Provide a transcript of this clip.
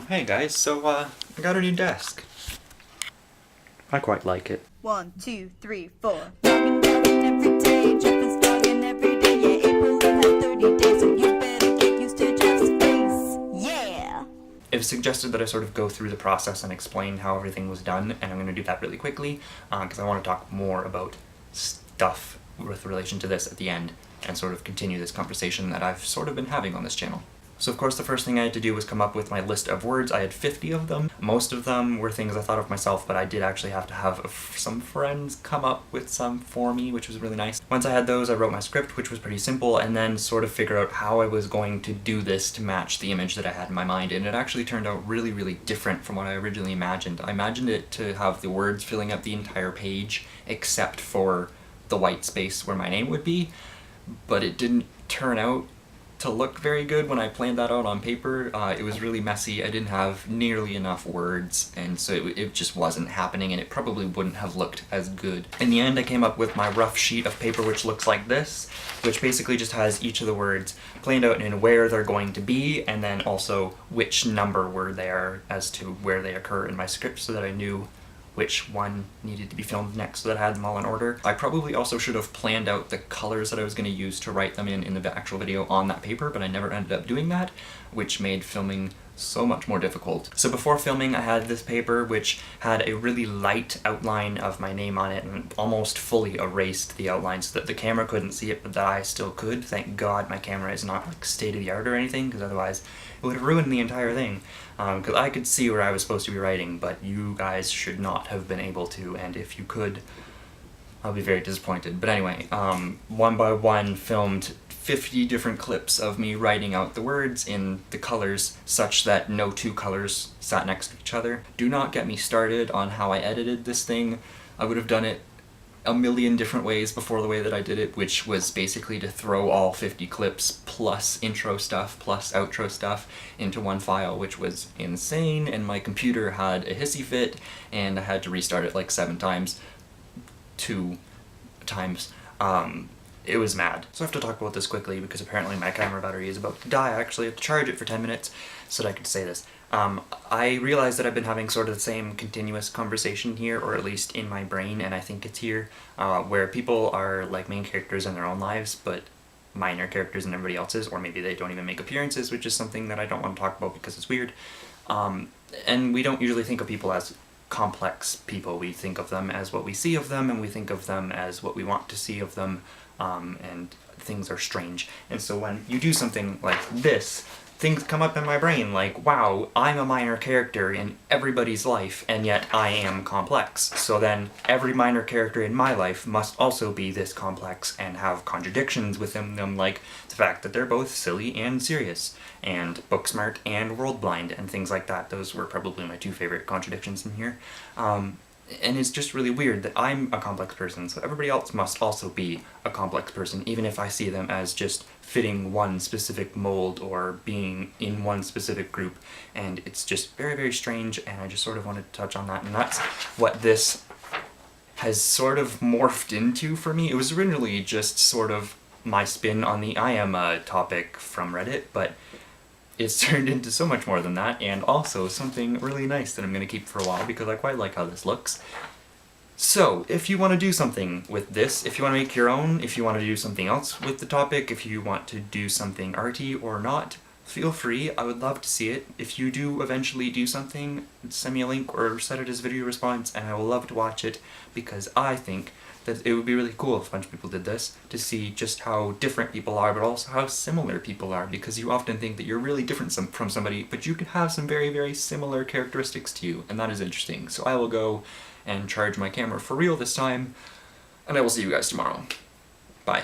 Hey guys, so I got a new desk. I quite like it. 1, 2, 3, 4. Vlogging every day, Jeff is vlogging every day. Yeah, April had 30 days, so you better get used to Jeff's face. Yeah! It was suggested that I sort of go through the process and explain how everything was done, and I'm going to do that really quickly because I want to talk more about stuff with relation to this at the end and sort of continue this conversation that I've sort of been having on this channel. So of course the first thing I had to do was come up with my list of words. I had 50 of them. Most of them were things I thought of myself, but I did actually have to have some friends come up with some for me, which was really nice. Once I had those, I wrote my script, which was pretty simple, and then sort of figure out how I was going to do this to match the image that I had in my mind, and it actually turned out really, really different from what I originally imagined. I imagined it to have the words filling up the entire page, except for the white space where my name would be, but it didn't turn out to look very good when I planned that out on paper. It was really messy. I didn't have nearly enough words, and so it just wasn't happening, and it probably wouldn't have looked as good. In the end, I came up with my rough sheet of paper, which looks like this, which basically just has each of the words planned out in where they're going to be, and then also which number were there as to where they occur in my script, so that I knew which one needed to be filmed next, so that I had them all in order. I probably also should have planned out the colors that I was going to use to write them in the actual video on that paper, but I never ended up doing that, which made filming so much more difficult. So before filming, I had this paper which had a really light outline of my name on it and almost fully erased the outline so that the camera couldn't see it, but that I still could. Thank God my camera is not like state-of-the-art or anything, because otherwise it would have ruined the entire thing. Because I could see where I was supposed to be writing, but you guys should not have been able to, and if you could, I'll be very disappointed. But anyway, one by one filmed 50 different clips of me writing out the words in the colors such that no two colors sat next to each other. Do not get me started on how I edited this thing. I would have done it a million different ways before the way that I did it, which was basically to throw all 50 clips plus intro stuff plus outro stuff into one file, which was insane, and my computer had a hissy fit and I had to restart it like 7 times. 2 times. It was mad. So I have to talk about this quickly because apparently my camera battery is about to die. I actually have to charge it for 10 minutes so that I could say this. I realized that I've been having sort of the same continuous conversation here, or at least in my brain, and I think it's here, where people are like main characters in their own lives, but minor characters in everybody else's, or maybe they don't even make appearances, which is something that I don't want to talk about because it's weird. And we don't usually think of people as complex people. We think of them as what we see of them, and we think of them as what we want to see of them, and things are strange. And so when you do something like this, things come up in my brain like, wow, I'm a minor character in everybody's life, and yet I am complex. So then every minor character in my life must also be this complex and have contradictions within them, like the fact that they're both silly and serious, and book smart and world blind, and things like that. Those were probably my 2 favorite contradictions in here. And it's just really weird that I'm a complex person, so everybody else must also be a complex person, even if I see them as just fitting one specific mold or being in one specific group. And it's just very, very strange, and I just sort of wanted to touch on that, and that's what this has sort of morphed into for me. It was originally just sort of my spin on the I am a topic from Reddit, but it's turned into so much more than that, and also something really nice that I'm going to keep for a while because I quite like how this looks. So, if you want to do something with this, if you want to make your own, if you want to do something else with the topic, if you want to do something arty or not, feel free. I would love to see it. If you do eventually do something, send me a link or set it as video response, and I will love to watch it because I think that it would be really cool if a bunch of people did this, to see just how different people are, but also how similar people are, because you often think that you're really different from somebody, but you can have some very, very similar characteristics to you, and that is interesting. So I will go and charge my camera for real this time, and I will see you guys tomorrow. Bye.